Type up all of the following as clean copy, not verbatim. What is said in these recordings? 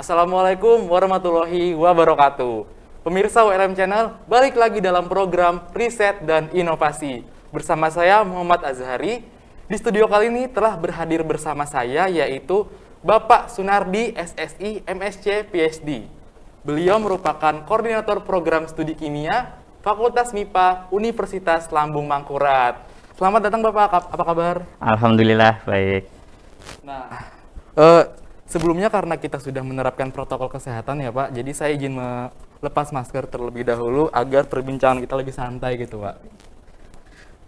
Assalamualaikum warahmatullahi wabarakatuh. Pemirsa WLM Channel, balik lagi dalam program Riset dan Inovasi. Bersama saya Muhammad Azhari. Di studio kali ini telah berhadir bersama saya yaitu Bapak Sunardi SSI MSc PhD. Beliau merupakan koordinator program studi kimia Fakultas MIPA Universitas Lambung Mangkurat. Selamat datang Bapak, apa kabar? Alhamdulillah baik. Nah, sebelumnya karena kita sudah menerapkan protokol kesehatan ya Pak, jadi saya izin melepas masker terlebih dahulu agar perbincangan kita lebih santai gitu Pak.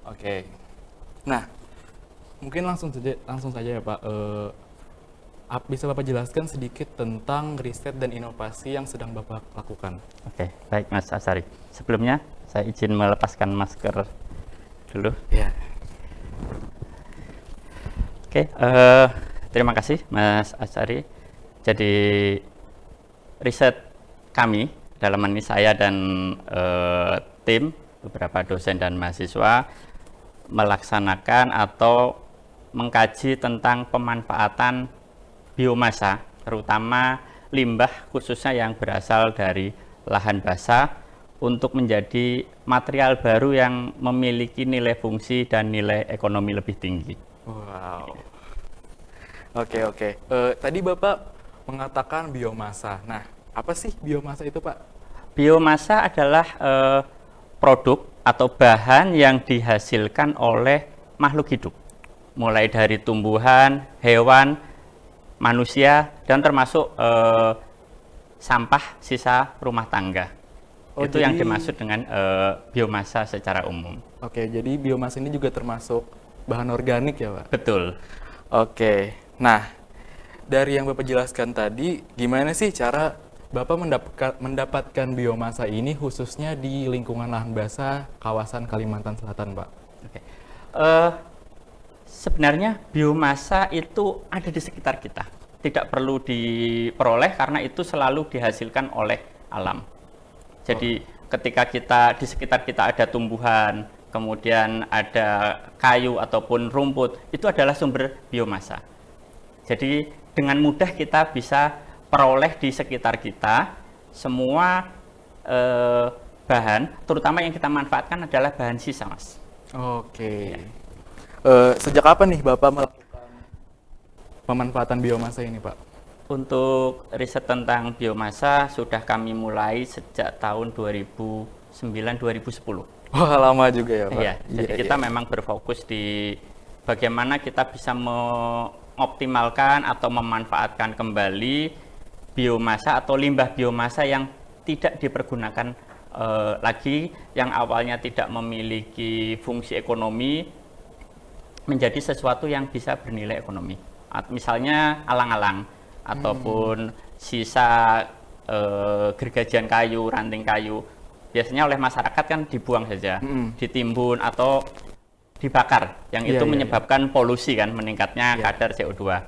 Oke. Nah, mungkin langsung saja ya Pak. Bisa Bapak jelaskan sedikit tentang riset dan inovasi yang sedang Bapak lakukan? Oke, baik Mas Asari. Sebelumnya saya izin melepaskan masker dulu. Ya. Oke, terima kasih Mas Asari. Jadi riset kami dalam ini saya dan tim beberapa dosen dan mahasiswa melaksanakan atau mengkaji tentang pemanfaatan biomasa, terutama limbah khususnya yang berasal dari lahan basah untuk menjadi material baru yang memiliki nilai fungsi dan nilai ekonomi lebih tinggi. Wow. Oke. Tadi Bapak mengatakan biomasa. Nah, apa sih biomasa itu Pak? Biomasa adalah produk atau bahan yang dihasilkan oleh makhluk hidup, mulai dari tumbuhan, hewan, manusia, dan termasuk sampah sisa rumah tangga. Itu yang dimaksud dengan biomasa secara umum. Oke, jadi biomasa ini juga termasuk bahan organik ya Pak? Betul. Oke, nah dari yang Bapak jelaskan tadi, gimana sih cara Bapak mendapatkan biomasa ini khususnya di lingkungan lahan basah kawasan Kalimantan Selatan Pak? Oke. Sebenarnya biomasa itu ada di sekitar kita, tidak perlu diperoleh karena itu selalu dihasilkan oleh alam. Jadi ketika di sekitar kita ada tumbuhan, kemudian ada kayu ataupun rumput, itu adalah sumber biomasa. Jadi dengan mudah kita bisa peroleh di sekitar kita semua bahan, terutama yang kita manfaatkan adalah bahan sisa, Mas. Oke. Sejak kapan nih Bapak melakukan pemanfaatan biomasa ini Pak? Untuk riset tentang biomasa sudah kami mulai sejak tahun 2009-2010. Wah, lama juga ya Pak? Iya, jadi kita memang berfokus di bagaimana kita bisa mengoptimalkan atau memanfaatkan kembali biomasa atau limbah biomasa yang tidak dipergunakan lagi, yang awalnya tidak memiliki fungsi ekonomi, menjadi sesuatu yang bisa bernilai ekonomi. Misalnya alang-alang ataupun sisa gergajian kayu, ranting kayu, biasanya oleh masyarakat kan dibuang saja, ditimbun atau dibakar, yang itu menyebabkan polusi kan, meningkatnya kadar CO2. Nah,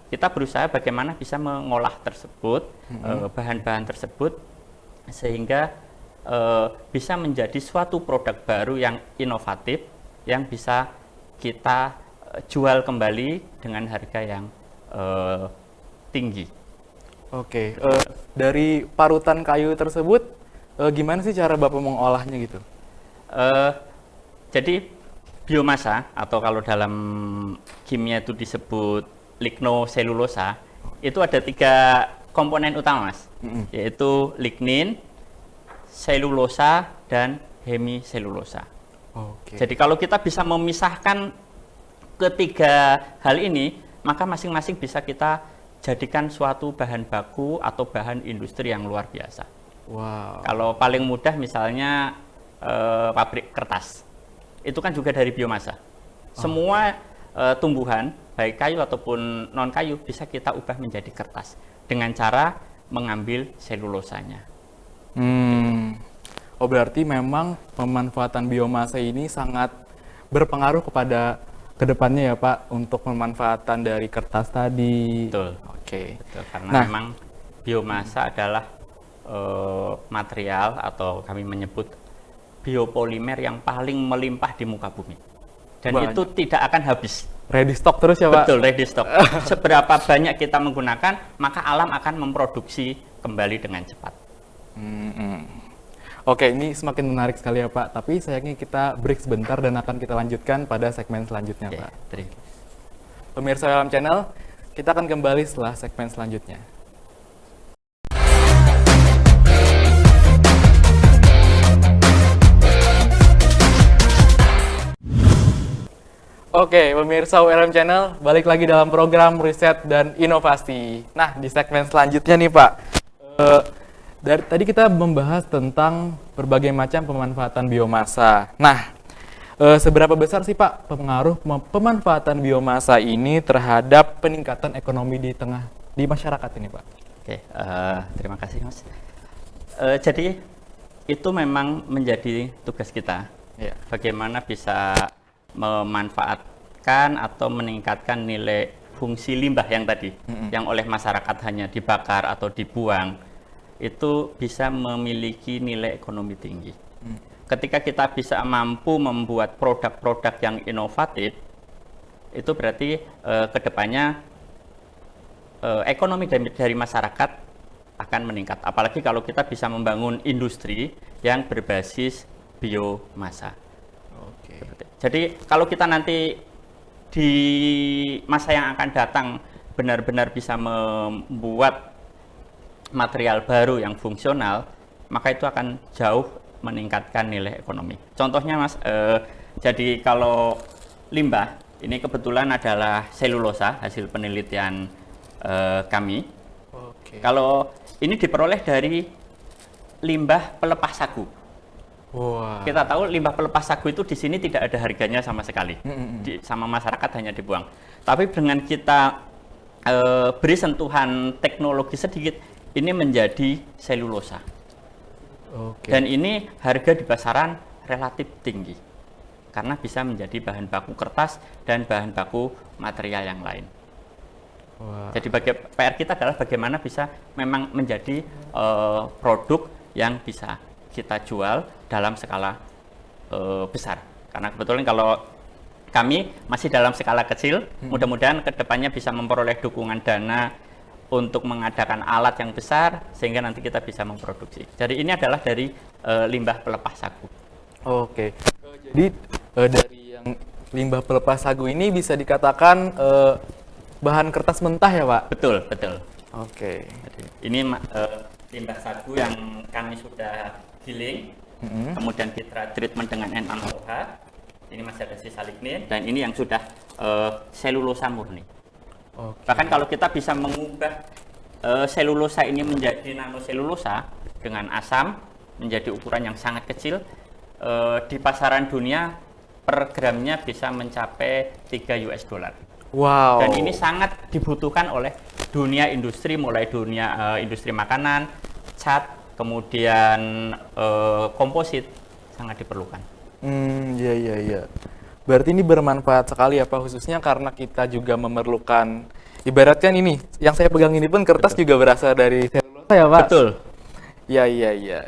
kita berusaha bagaimana bisa mengolah tersebut, bahan-bahan tersebut, sehingga bisa menjadi suatu produk baru yang inovatif, yang bisa kita jual kembali dengan harga yang tinggi. Oke, dari parutan kayu tersebut, gimana sih cara Bapak mengolahnya gitu? Jadi biomasa atau kalau dalam kimia itu disebut lignoselulosa, itu ada 3 komponen utama Mas, yaitu lignin, selulosa, dan hemiselulosa. Oke. Jadi kalau kita bisa memisahkan ketiga hal ini, maka masing-masing bisa kita jadikan suatu bahan baku atau bahan industri yang luar biasa. Wow. Kalau paling mudah misalnya pabrik kertas, itu kan juga dari biomasa. Semua tumbuhan, baik kayu ataupun non kayu, bisa kita ubah menjadi kertas dengan cara mengambil selulosanya. Oh, berarti memang pemanfaatan biomasa ini sangat berpengaruh kepada kedepannya ya Pak, untuk pemanfaatan dari kertas tadi. Betul. Oke. Betul, karena memang biomasa adalah material atau kami menyebut biopolimer yang paling melimpah di muka bumi. Dan Banyak. itu tidak akan habis. Ready stock terus ya Pak? Betul, ready stock. Seberapa banyak kita menggunakan, maka alam akan memproduksi kembali dengan cepat. Oke, ini semakin menarik sekali ya Pak. Tapi sayangnya kita break sebentar dan akan kita lanjutkan pada segmen selanjutnya Oke, Pak. terima. Pemirsa Alam Channel, kita akan kembali setelah segmen selanjutnya. Oke, pemirsa ULM Channel, balik lagi dalam program riset dan inovasi. Nah, di segmen selanjutnya nih Pak, dari tadi kita membahas tentang berbagai macam pemanfaatan biomasa. Nah, seberapa besar sih Pak pengaruh pemanfaatan biomasa ini terhadap peningkatan ekonomi di masyarakat ini Pak? Oke, terima kasih Mas. Jadi itu memang menjadi tugas kita. Ya. Bagaimana bisa memanfaatkan atau meningkatkan nilai fungsi limbah yang tadi, yang oleh masyarakat hanya dibakar atau dibuang, itu bisa memiliki nilai ekonomi tinggi. Ketika kita bisa mampu membuat produk-produk yang inovatif, itu berarti kedepannya ekonomi dari masyarakat akan meningkat. Apalagi kalau kita bisa membangun industri yang berbasis biomasa. Oke. Jadi kalau kita nanti di masa yang akan datang benar-benar bisa membuat material baru yang fungsional, maka itu akan jauh meningkatkan nilai ekonomi. Contohnya Mas, jadi kalau limbah, ini kebetulan adalah selulosa hasil penelitian kami. Oke. Kalau ini diperoleh dari limbah pelepas sagu. Wah. Kita tahu limbah pelepas sagu itu di sini tidak ada harganya sama sekali, sama masyarakat hanya dibuang. Tapi dengan kita beri sentuhan teknologi sedikit, ini menjadi selulosa. Oke. Dan ini harga di pasaran relatif tinggi, karena bisa menjadi bahan baku kertas dan bahan baku material yang lain. Wah. Jadi PR kita adalah bagaimana bisa memang menjadi produk yang bisa kita jual dalam skala besar. Karena kebetulan kalau kami masih dalam skala kecil, mudah-mudahan kedepannya bisa memperoleh dukungan dana untuk mengadakan alat yang besar sehingga nanti kita bisa memproduksi. Jadi ini adalah dari limbah pelepas sagu. Oke. Jadi dari yang limbah pelepas sagu ini bisa dikatakan bahan kertas mentah ya Pak? Betul, betul. Oke. Jadi, ini limbah sagu yang kami sudah giling, kemudian kita treatment dengan N6OH. Ini masih ada sisa lignin, dan ini yang sudah selulosa murni. Oke. Bahkan kalau kita bisa mengubah selulosa ini menjadi nanoselulosa dengan asam menjadi ukuran yang sangat kecil, di pasaran dunia per gramnya bisa mencapai $3. Wow. Dan ini sangat dibutuhkan oleh dunia industri, mulai dunia industri makanan, cat, kemudian komposit, sangat diperlukan. Iya. Berarti ini bermanfaat sekali ya Pak, khususnya karena kita juga memerlukan, ibaratkan ini, yang saya pegang ini pun kertas juga berasal dari selulosa ya Pak? Betul. Iya.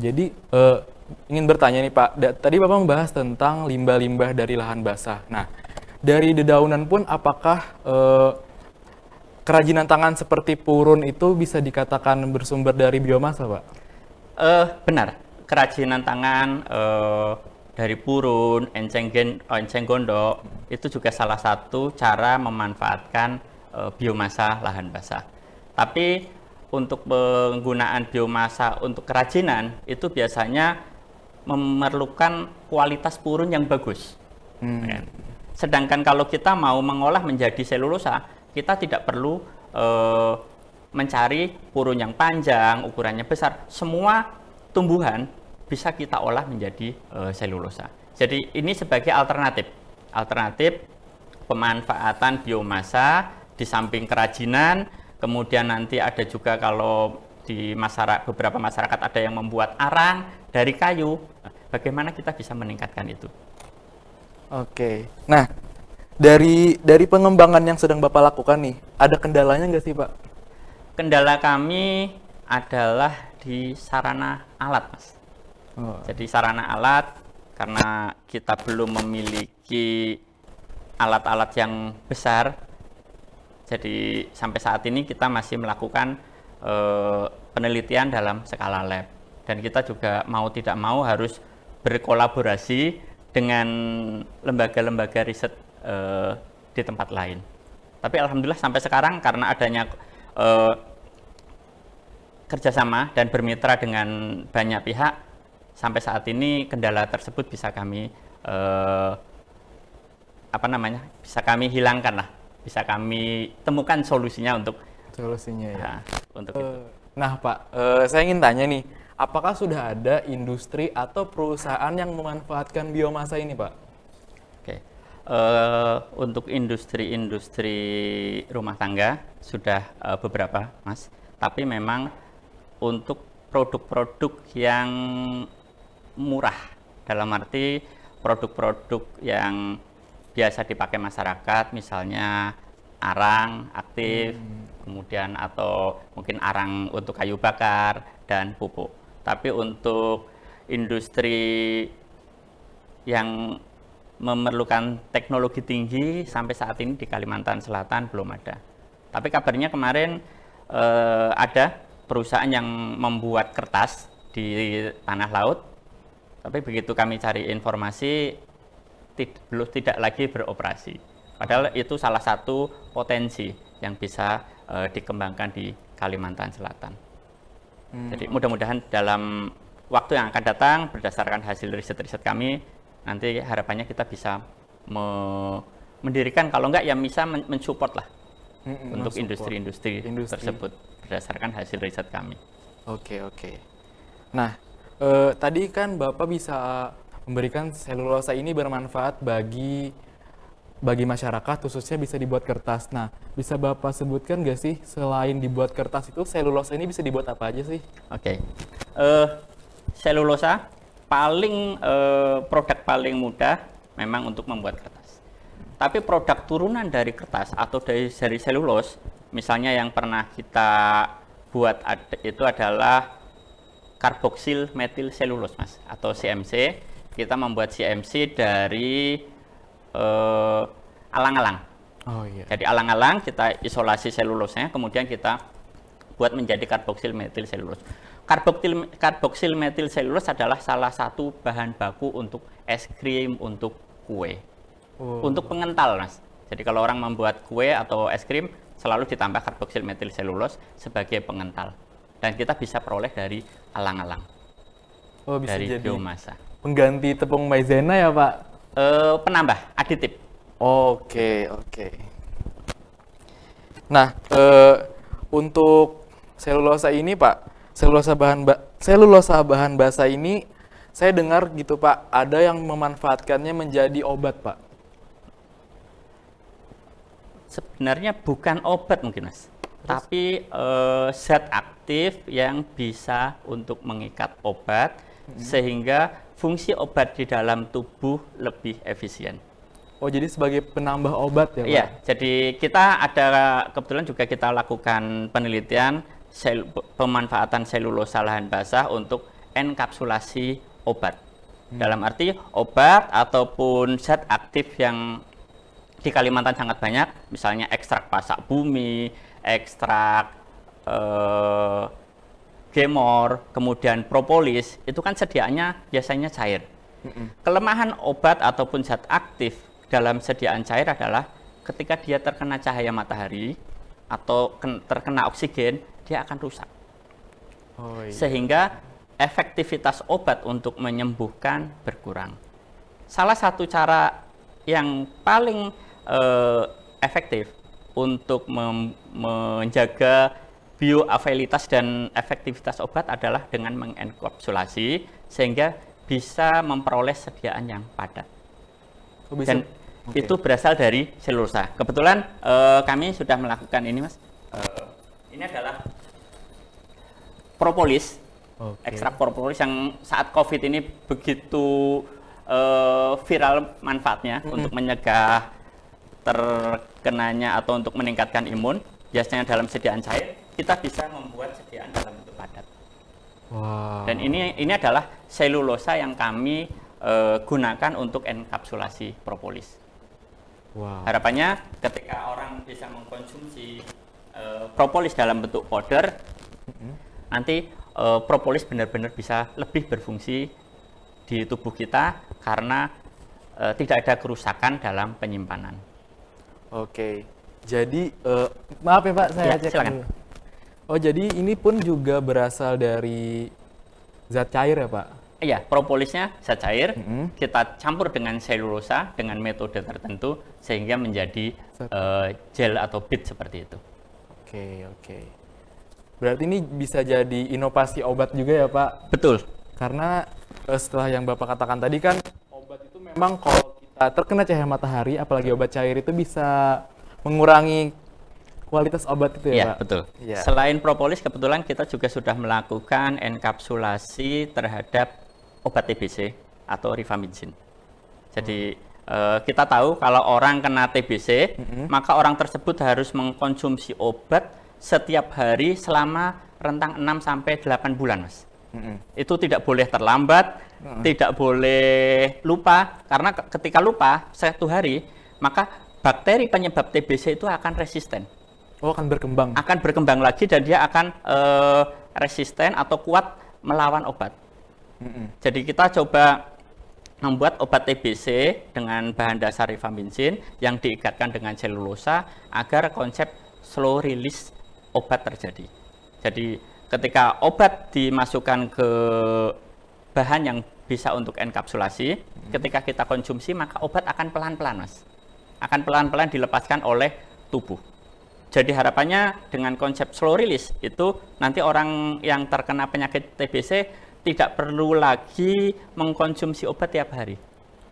Jadi ingin bertanya nih Pak, tadi Bapak membahas tentang limbah-limbah dari lahan basah. Nah, dari dedaunan pun apakah kerajinan tangan seperti purun itu bisa dikatakan bersumber dari biomasa Pak? Benar, kerajinan tangan dari purun, enceng gondok itu juga salah satu cara memanfaatkan biomasa lahan basah. Tapi untuk penggunaan biomasa untuk kerajinan itu biasanya memerlukan kualitas purun yang bagus. Ya. Sedangkan kalau kita mau mengolah menjadi selulosa, kita tidak perlu mencari purun yang panjang, ukurannya besar. Semua tumbuhan bisa kita olah menjadi selulosa. Jadi ini sebagai alternatif pemanfaatan biomasa di samping kerajinan. Kemudian nanti ada juga kalau di beberapa masyarakat ada yang membuat arang dari kayu. Bagaimana kita bisa meningkatkan itu? Oke. Nah, dari pengembangan yang sedang Bapak lakukan nih, ada kendalanya nggak sih Pak? Kendala kami adalah di sarana alat, Mas. Jadi sarana alat karena kita belum memiliki alat-alat yang besar. Jadi sampai saat ini kita masih melakukan penelitian dalam skala lab, dan kita juga mau tidak mau harus berkolaborasi dengan lembaga-lembaga riset di tempat lain. Tapi alhamdulillah sampai sekarang karena adanya kerjasama dan bermitra dengan banyak pihak, sampai saat ini kendala tersebut bisa kami bisa kami hilangkan lah, bisa kami temukan solusinya untuk Ya. untuk itu. Nah Pak, saya ingin tanya nih, apakah sudah ada industri atau perusahaan yang memanfaatkan biomasa ini Pak? Oke. Untuk industri-industri rumah tangga sudah beberapa, Mas. Tapi memang untuk produk-produk yang murah, dalam arti produk-produk yang biasa dipakai masyarakat, misalnya arang aktif, kemudian atau mungkin arang untuk kayu bakar dan pupuk. Tapi untuk industri yang memerlukan teknologi tinggi sampai saat ini di Kalimantan Selatan belum ada. Tapi kabarnya kemarin ada perusahaan yang membuat kertas di tanah laut, tapi begitu kami cari informasi belum tidak lagi beroperasi. Padahal itu salah satu potensi yang bisa dikembangkan di Kalimantan Selatan. Jadi mudah-mudahan dalam waktu yang akan datang berdasarkan hasil riset-riset kami, nanti harapannya kita bisa mendirikan, kalau enggak ya bisa mensupport lah untuk industri-industri tersebut berdasarkan hasil riset kami. Oke. Nah, tadi kan Bapak bisa memberikan selulosa ini bermanfaat bagi masyarakat, khususnya bisa dibuat kertas. Nah, bisa Bapak sebutkan nggak sih, selain dibuat kertas itu, selulosa ini bisa dibuat apa aja sih? Oke. Selulosa produk paling mudah memang untuk membuat kertas. Tapi produk turunan dari kertas atau dari selulose, misalnya yang pernah kita buat itu adalah karboksil metil selulose, Mas, atau CMC. Kita membuat CMC dari alang-alang. Oh iya. Jadi alang-alang kita isolasi selulosnya, kemudian kita buat menjadi karboksil metil selulose. Karboksil metil selulose adalah salah satu bahan baku untuk es krim, untuk kue, untuk pengental, Mas. Jadi kalau orang membuat kue atau es krim selalu ditambah karboksil metil selulose sebagai pengental, dan kita bisa peroleh dari alang-alang, Bisa dari jadi biomasa. pengganti tepung maizena ya Pak? Penambah aditif. Oke. Nah, untuk selulosa ini Pak, selulosa bahan basa ini, saya dengar gitu Pak, ada yang memanfaatkannya menjadi obat Pak. Sebenarnya bukan obat mungkin, Mas. Tapi zat aktif yang bisa untuk mengikat obat, sehingga fungsi obat di dalam tubuh lebih efisien. Oh, jadi sebagai penambah obat ya Pak? Iya, jadi kita kebetulan juga kita lakukan penelitian pemanfaatan selulosa lahan basah untuk enkapsulasi obat. Dalam arti obat ataupun zat aktif yang di Kalimantan sangat banyak, misalnya ekstrak pasak bumi, ekstrak gemor, kemudian propolis, itu kan sediaannya biasanya cair. Kelemahan obat ataupun zat aktif dalam sediaan cair adalah ketika dia terkena cahaya matahari atau terkena oksigen, dia akan rusak. Oh, iya. Sehingga efektivitas obat untuk menyembuhkan berkurang. Salah satu cara yang paling efektif untuk menjaga bioavailitas dan efektivitas obat adalah dengan mengenkapsulasi, sehingga bisa memperoleh sediaan yang padat. Dan itu berasal dari selulosa. Kebetulan kami sudah melakukan ini, Mas. Ini adalah propolis, ekstrak propolis yang saat COVID ini begitu viral manfaatnya untuk menyegah terkenanya atau untuk meningkatkan imun. Biasanya dalam sediaan cair, kita bisa membuat sediaan dalam bentuk padat. Wow. Dan ini adalah selulosa yang kami gunakan untuk enkapsulasi propolis. Wow. Harapannya ketika orang bisa mengkonsumsi propolis dalam bentuk powder, nanti propolis benar-benar bisa lebih berfungsi di tubuh kita karena tidak ada kerusakan dalam penyimpanan. Oke, jadi maaf ya Pak, saya Ya, cek silakan. dulu. Oh, jadi ini pun juga berasal dari zat cair ya Pak? Iya, propolisnya zat cair, Mm-mm. kita campur dengan selulosa dengan metode tertentu sehingga menjadi Zat. gel atau bead seperti itu. Oke, oke. Berarti ini bisa jadi inovasi obat juga ya Pak? Betul. Karena setelah yang Bapak katakan tadi kan, obat itu memang kalau kita terkena cahaya matahari, apalagi obat cair itu bisa mengurangi kualitas obat itu ya Iya, Pak? betul. Iya. Selain propolis, kebetulan kita juga sudah melakukan enkapsulasi terhadap obat TBC atau rifampicin. Jadi kita tahu kalau orang kena TBC, maka orang tersebut harus mengkonsumsi obat setiap hari selama rentang 6 sampai 8 bulan, Mas. Itu tidak boleh terlambat, tidak boleh lupa, karena ketika lupa 1 hari, maka bakteri penyebab TBC itu akan resisten. Oh, akan berkembang. Akan berkembang lagi dan dia akan resisten atau kuat melawan obat. Jadi kita coba membuat obat TBC dengan bahan dasar rifampicin yang diikatkan dengan selulosa agar konsep slow release obat terjadi. Jadi ketika obat dimasukkan ke bahan yang bisa untuk enkapsulasi, ketika kita konsumsi maka obat akan pelan-pelan, Mas. Akan pelan-pelan dilepaskan oleh tubuh. Jadi harapannya dengan konsep slow release itu nanti orang yang terkena penyakit TBC tidak perlu lagi mengkonsumsi obat tiap hari.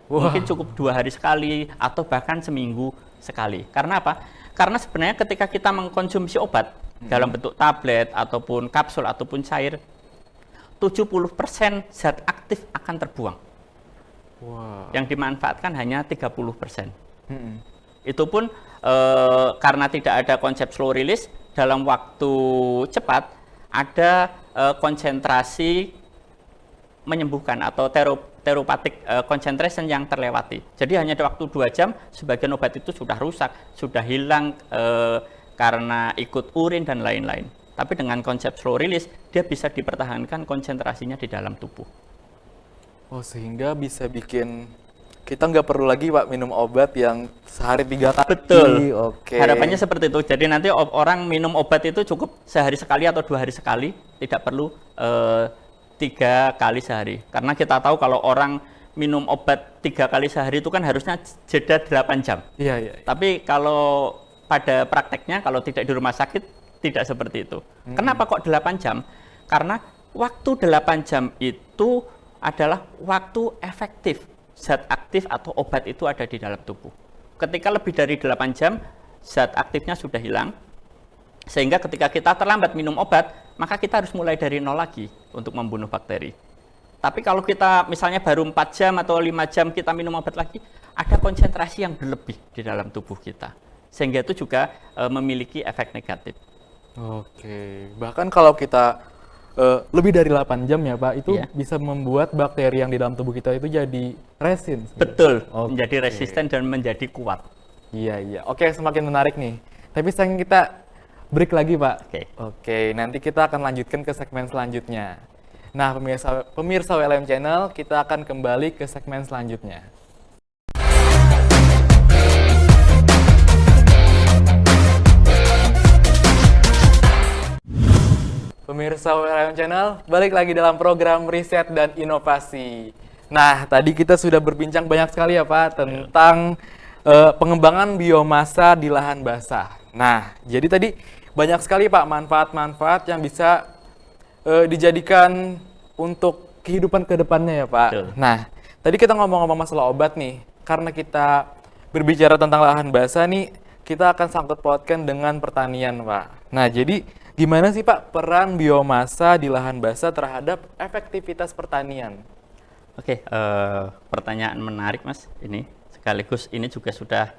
Wah. Mungkin cukup 2 hari sekali atau bahkan seminggu sekali. Karena apa? Karena sebenarnya ketika kita mengkonsumsi obat dalam bentuk tablet ataupun kapsul ataupun cair, 70% zat aktif akan terbuang. Wah. Yang dimanfaatkan hanya 30%. Mm-mm. Itu pun karena tidak ada konsep slow release, dalam waktu cepat ada konsentrasi menyembuhkan atau therapeutic concentration yang terlewati. Jadi hanya ada waktu 2 jam, sebagian obat itu sudah rusak, sudah hilang karena ikut urin dan lain-lain. Tapi dengan konsep slow release, dia bisa dipertahankan konsentrasinya di dalam tubuh. Oh, sehingga bisa bikin kita nggak perlu lagi Pak minum obat yang sehari 3 kali. Betul. Oke. Harapannya seperti itu. Jadi nanti orang minum obat itu cukup sehari sekali atau 2 hari sekali, tidak perlu 3 kali sehari. Karena kita tahu kalau orang minum obat 3 kali sehari itu kan harusnya jeda 8 jam. Iya, iya. Tapi kalau pada prakteknya kalau tidak di rumah sakit tidak seperti itu. Kenapa kok 8 jam? Karena waktu 8 jam itu adalah waktu efektif zat aktif atau obat itu ada di dalam tubuh. Ketika lebih dari 8 jam, zat aktifnya sudah hilang. Sehingga ketika kita terlambat minum obat, maka kita harus mulai dari nol lagi untuk membunuh bakteri. Tapi kalau kita misalnya baru 4 jam atau 5 jam kita minum obat lagi, ada konsentrasi yang berlebih di dalam tubuh kita. Sehingga itu juga memiliki efek negatif. Oke. Bahkan kalau kita lebih dari 8 jam ya Pak, itu Iya. bisa membuat bakteri yang di dalam tubuh kita itu jadi resin. Betul, Oke. menjadi resisten dan menjadi kuat. Iya, iya. Oke, semakin menarik nih. Tapi sayang kita break lagi Pak. Oke. Oke, nanti kita akan lanjutkan ke segmen selanjutnya. Nah, pemirsa WLM Channel, kita akan kembali ke segmen selanjutnya. Pemirsa WLM Channel, balik lagi dalam program riset dan inovasi. Nah, tadi kita sudah berbincang banyak sekali ya Pak tentang pengembangan biomasa di lahan basah. Nah, jadi tadi banyak sekali Pak manfaat-manfaat yang bisa dijadikan untuk kehidupan ke depannya ya Pak. Betul. Nah, tadi kita ngomong-ngomong masalah obat nih. Karena kita berbicara tentang lahan basah nih, kita akan sangkut pautkan dengan pertanian Pak. Nah, jadi gimana sih Pak peran biomasa di lahan basah terhadap efektivitas pertanian? Oke, pertanyaan menarik Mas ini. Sekaligus ini juga sudah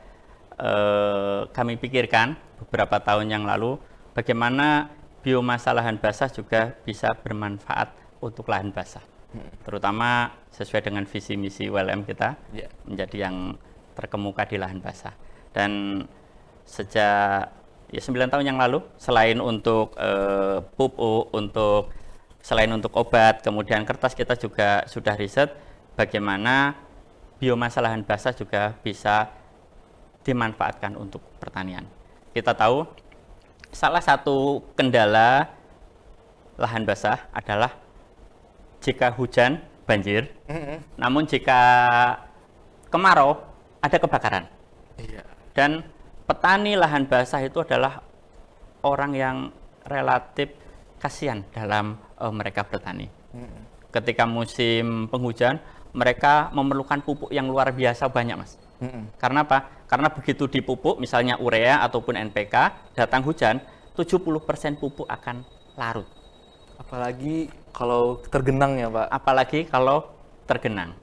kami pikirkan beberapa tahun yang lalu, bagaimana biomasa lahan basah juga bisa bermanfaat untuk lahan basah. terutama sesuai dengan visi misi ULM kita Ya. menjadi yang terkemuka di lahan basah. Dan sejak 9 tahun yang lalu, selain untuk pupuk, selain untuk obat, kemudian kertas, kita juga sudah riset bagaimana biomasa lahan basah juga bisa dimanfaatkan untuk pertanian. Kita tahu salah satu kendala lahan basah adalah jika hujan banjir, namun jika kemarau ada kebakaran. Iya. Dan petani lahan basah itu adalah orang yang relatif kasihan dalam mereka bertani. Ketika musim penghujan, mereka memerlukan pupuk yang luar biasa banyak, Mas. Karena apa? Karena begitu dipupuk, misalnya urea ataupun NPK, datang hujan, 70% pupuk akan larut. Apalagi kalau tergenang ya, Pak. Apalagi kalau tergenang.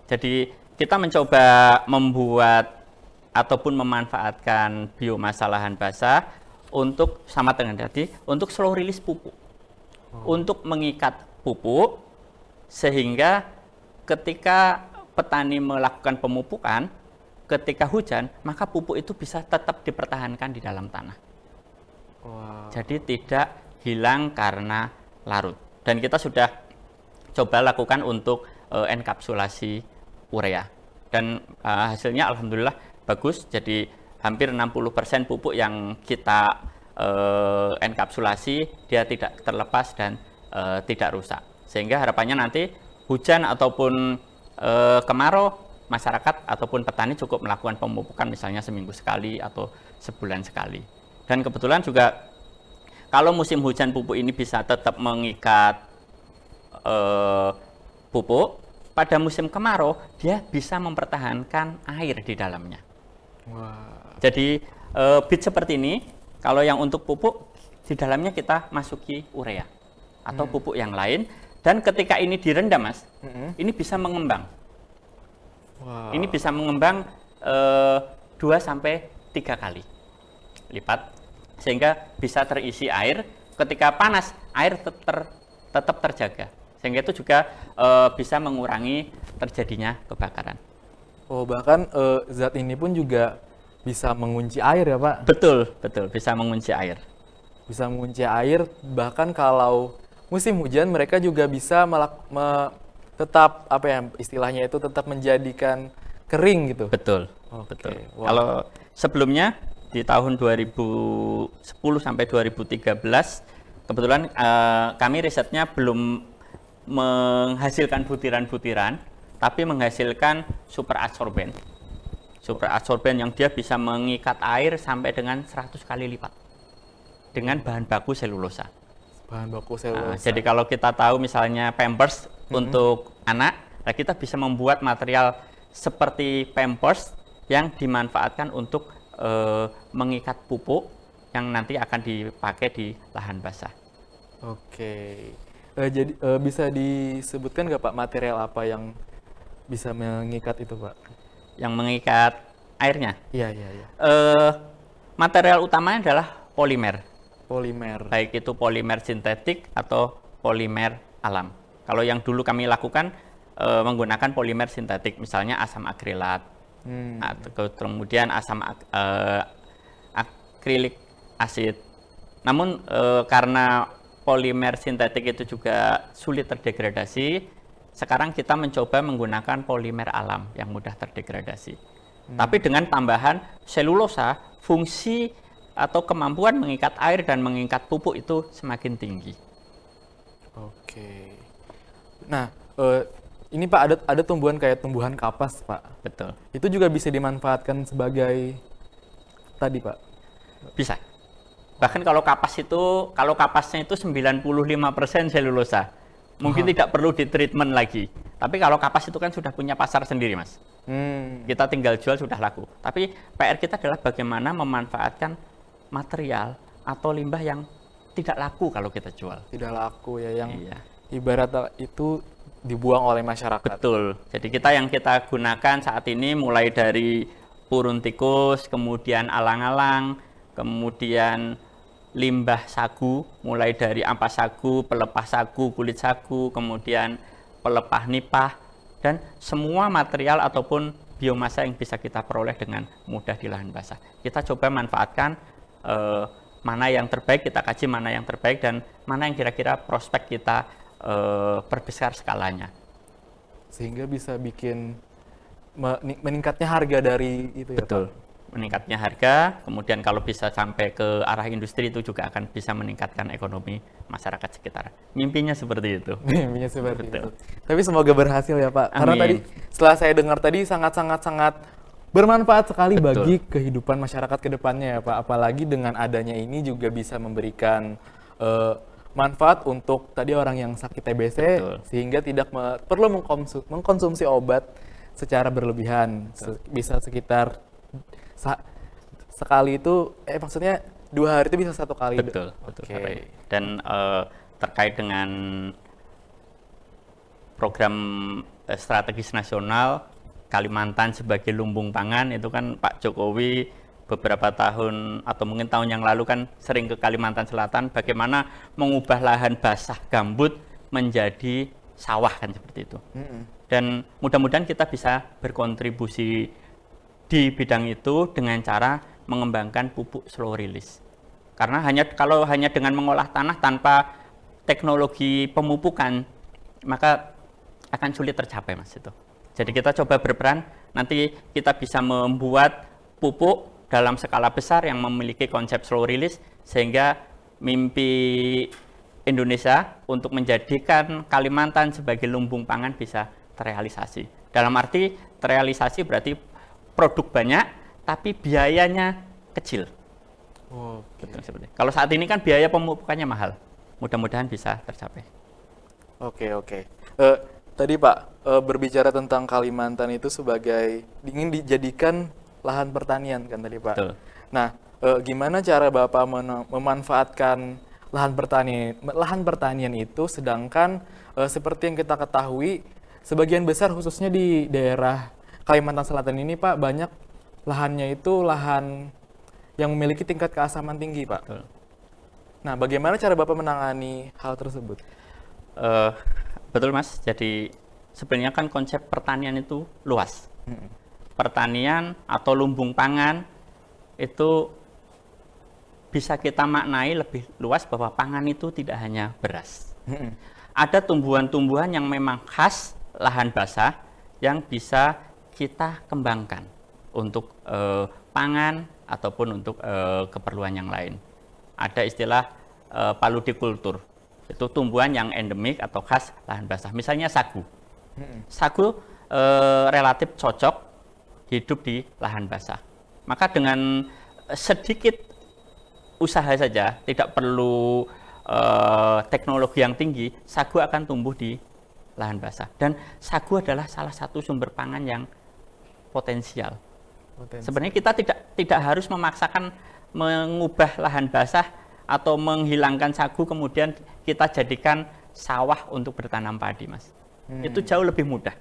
Jadi kita mencoba membuat ataupun memanfaatkan biomasa lahan basah untuk sama dengan tadi, untuk slow release pupuk. Untuk mengikat pupuk sehingga ketika petani melakukan pemupukan, ketika hujan, maka pupuk itu bisa tetap dipertahankan di dalam tanah. Wow. Jadi tidak hilang karena larut. Dan kita sudah coba lakukan untuk enkapsulasi urea. Dan hasilnya alhamdulillah bagus. Jadi hampir 60% pupuk yang kita enkapsulasi dia tidak terlepas dan tidak rusak. Sehingga harapannya nanti hujan ataupun kemarau, masyarakat ataupun petani cukup melakukan pemupukan misalnya seminggu sekali atau sebulan sekali. Dan kebetulan juga kalau musim hujan pupuk ini bisa tetap mengikat pupuk, pada musim kemarau dia bisa mempertahankan air di dalamnya. Wow. Jadi bit seperti ini, kalau yang untuk pupuk di dalamnya kita masuki urea atau pupuk yang lain, dan ketika ini direndam, Mas, ini bisa mengembang. Wow. Ini bisa mengembang 2-3 kali lipat, sehingga bisa terisi air. Ketika panas, air tetap terjaga, sehingga itu juga bisa mengurangi terjadinya kebakaran. Oh, bahkan zat ini pun juga bisa mengunci air ya, Pak? Betul, bisa mengunci air. Bisa mengunci air, bahkan kalau musim hujan mereka juga bisa tetap apa ya istilahnya itu tetap menjadikan kering gitu. Betul, Oke, betul. wow. Kalau sebelumnya di tahun 2010 sampai 2013 kebetulan kami risetnya belum menghasilkan butiran-butiran, tapi menghasilkan superadsorben. Superadsorben yang dia bisa mengikat air sampai dengan 100 kali lipat dengan bahan baku selulosa. Bahan baku selulosa. Jadi kalau kita tahu misalnya Pampers untuk anak, nah kita bisa membuat material seperti Pampers yang dimanfaatkan untuk mengikat pupuk yang nanti akan dipakai di lahan basah. Oke. Jadi bisa disebutkan nggak Pak material apa yang bisa mengikat itu, Pak? Yang mengikat airnya. Iya, iya, iya. Material utamanya adalah polimer. Polimer. Baik itu polimer sintetik atau polimer alam. Kalau yang dulu kami lakukan menggunakan polimer sintetik, misalnya asam akrilat, atau kemudian asam akrilik asid. Namun karena polimer sintetik itu juga sulit terdegradasi, sekarang kita mencoba menggunakan polimer alam yang mudah terdegradasi. Tapi dengan tambahan selulosa, fungsi atau kemampuan mengikat air dan mengikat pupuk itu semakin tinggi. Oke. Nah, ini Pak ada tumbuhan kayak tumbuhan kapas, Pak. Betul. Itu juga bisa dimanfaatkan sebagai tadi, Pak. Bisa. Bahkan kalau kapasnya itu 95% selulosa. Mungkin tidak perlu ditreatment lagi. Tapi kalau kapas itu kan sudah punya pasar sendiri, Mas. Kita tinggal jual sudah laku. Tapi PR kita adalah bagaimana memanfaatkan material atau limbah yang tidak laku kalau kita jual. Tidak laku ya, yang Iya. ibarat itu dibuang oleh masyarakat. Betul. Jadi yang kita gunakan saat ini mulai dari purun tikus, kemudian alang-alang, kemudian limbah sagu, mulai dari ampas sagu, pelepah sagu, kulit sagu, kemudian pelepah nipah, dan semua material ataupun biomasa yang bisa kita peroleh dengan mudah di lahan basah. Kita coba manfaatkan mana yang terbaik, kita kaji mana yang terbaik dan mana yang kira-kira prospek kita perbesar skalanya. Sehingga bisa bikin meningkatnya harga dari itu ya, Betul. Pak? Meningkatnya harga, kemudian kalau bisa sampai ke arah industri itu juga akan bisa meningkatkan ekonomi masyarakat sekitar. Mimpinya seperti itu. Mimpinya seperti Betul. itu. Tapi semoga berhasil ya Pak. Karena Amin. tadi setelah saya dengar tadi sangat bermanfaat sekali Betul. bagi kehidupan masyarakat ke depannya ya Pak. Apalagi dengan adanya ini juga bisa memberikan manfaat untuk tadi orang yang sakit TBC. Betul. Sehingga tidak perlu mengkonsumsi obat secara berlebihan. Bisa sekitar sekali itu maksudnya 2 hari itu bisa 1 kali. Betul, betul. Oke. Dan terkait dengan program strategis nasional Kalimantan sebagai lumbung pangan, itu kan Pak Jokowi beberapa tahun atau mungkin tahun yang lalu kan sering ke Kalimantan Selatan, bagaimana mengubah lahan basah gambut menjadi sawah kan seperti itu. Dan mudah-mudahan kita bisa berkontribusi di bidang itu dengan cara mengembangkan pupuk slow release. Karena kalau hanya dengan mengolah tanah tanpa teknologi pemupukan, maka akan sulit tercapai, Mas, itu. Jadi kita coba berperan, nanti kita bisa membuat pupuk dalam skala besar yang memiliki konsep slow release, sehingga mimpi Indonesia untuk menjadikan Kalimantan sebagai lumbung pangan bisa terrealisasi. Dalam arti terrealisasi berarti produk banyak, tapi biayanya kecil. Oh, Betul, seperti. Kalau saat ini kan biaya pemupukannya mahal. Mudah-mudahan bisa tercapai. Oke. Tadi Pak berbicara tentang Kalimantan itu sebagai ingin dijadikan lahan pertanian kan tadi Pak. Betul. Nah, gimana cara Bapak memanfaatkan lahan pertanian itu, sedangkan seperti yang kita ketahui sebagian besar khususnya di daerah Kalimantan Selatan ini Pak, banyak lahannya itu lahan yang memiliki tingkat keasaman tinggi Pak. Betul. Nah, bagaimana cara Bapak menangani hal tersebut? Betul, Mas. Jadi sebenarnya kan konsep pertanian itu luas. Pertanian atau lumbung pangan itu bisa kita maknai lebih luas bahwa pangan itu tidak hanya beras. Ada tumbuhan-tumbuhan yang memang khas lahan basah yang bisa kita kembangkan untuk pangan ataupun untuk keperluan yang lain. Ada istilah paludikultur, itu tumbuhan yang endemik atau khas lahan basah. Misalnya sagu. Sagu relatif cocok hidup di lahan basah. Maka dengan sedikit usaha saja, tidak perlu teknologi yang tinggi, sagu akan tumbuh di lahan basah. Dan sagu adalah salah satu sumber pangan yang potensial. Sebenarnya kita tidak harus memaksakan mengubah lahan basah atau menghilangkan sagu kemudian kita jadikan sawah untuk bertanam padi, Mas. Itu jauh lebih mudah.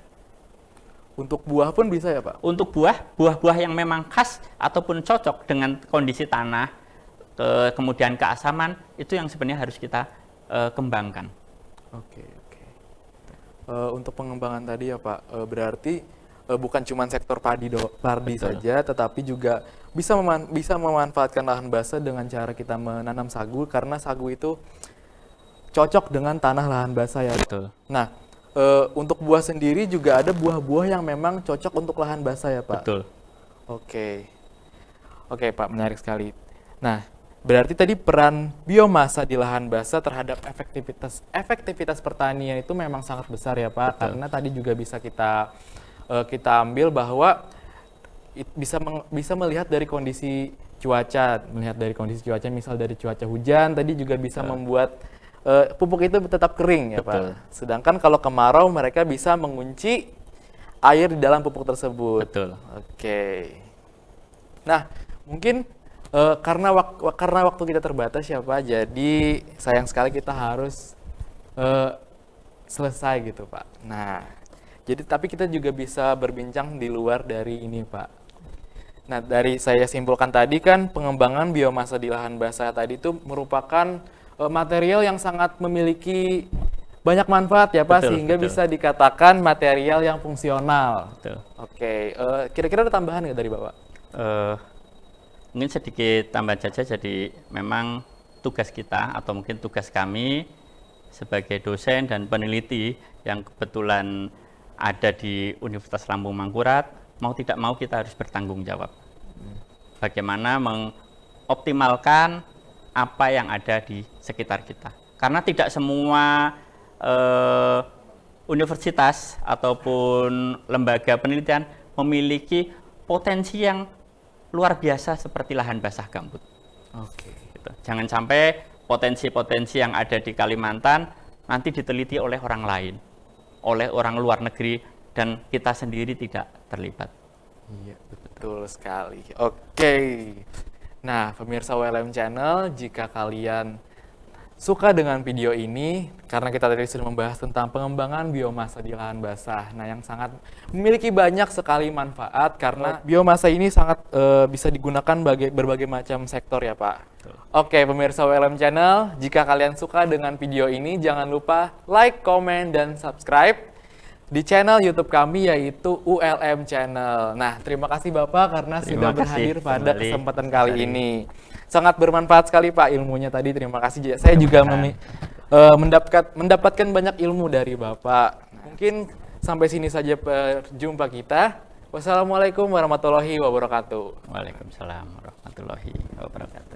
Untuk buah pun bisa ya Pak? Untuk buah-buah yang memang khas ataupun cocok dengan kondisi tanah, kemudian keasaman, itu yang sebenarnya harus kita kembangkan. Oke. Untuk pengembangan tadi ya Pak, berarti bukan cuma sektor padi saja, tetapi juga bisa memanfaatkan lahan basah dengan cara kita menanam sagu, karena sagu itu cocok dengan tanah lahan basah ya. Betul. Nah, untuk buah sendiri juga ada buah-buah yang memang cocok untuk lahan basah ya Pak? Betul. Oke Pak, menarik sekali. Nah, berarti tadi peran biomasa di lahan basah terhadap efektivitas pertanian itu memang sangat besar ya Pak. Betul. Karena tadi juga bisa kita ambil bahwa bisa melihat dari kondisi cuaca, misal dari cuaca hujan tadi juga bisa membuat pupuk itu tetap kering ya Betul. Pak. Sedangkan kalau kemarau mereka bisa mengunci air di dalam pupuk tersebut. Betul. Oke. Nah, mungkin karena waktu kita terbatas ya Pak, jadi sayang sekali kita harus selesai gitu Pak. Nah, jadi tapi kita juga bisa berbincang di luar dari ini Pak. Nah, dari saya simpulkan tadi kan pengembangan biomasa di lahan basah tadi itu merupakan material yang sangat memiliki banyak manfaat ya Pak, Betul, sehingga betul. bisa dikatakan material yang fungsional. Betul. Oke, kira-kira ada tambahan nggak dari Bapak? Eh, Mungkin sedikit tambah saja, jadi memang tugas kita atau mungkin tugas kami sebagai dosen dan peneliti yang kebetulan ada di Universitas Lambung Mangkurat, mau tidak mau kita harus bertanggung jawab. Bagaimana mengoptimalkan apa yang ada di sekitar kita. Karena tidak semua universitas ataupun lembaga penelitian memiliki potensi yang luar biasa seperti lahan basah gambut. Oke. Gitu. Jangan sampai potensi-potensi yang ada di Kalimantan nanti diteliti oleh orang lain, oleh orang luar negeri, dan kita sendiri tidak terlibat. Iya, betul sekali. Oke. Nah, pemirsa WLM Channel, jika kalian suka dengan video ini, karena kita tadi sudah membahas tentang pengembangan biomasa di lahan basah, nah yang sangat memiliki banyak sekali manfaat karena biomasa ini sangat bisa digunakan berbagai macam sektor ya Pak. Oke, pemirsa WLM Channel, jika kalian suka dengan video ini, jangan lupa like, comment, dan subscribe di channel YouTube kami yaitu ULM Channel. Nah, terima kasih Bapak karena sudah berhadir pada kesempatan kali ini. Sangat bermanfaat sekali Pak ilmunya tadi. Terima kasih. Saya juga mendapatkan banyak ilmu dari Bapak. Mungkin sampai sini saja perjumpa kita. Wassalamualaikum warahmatullahi wabarakatuh. Waalaikumsalam warahmatullahi wabarakatuh.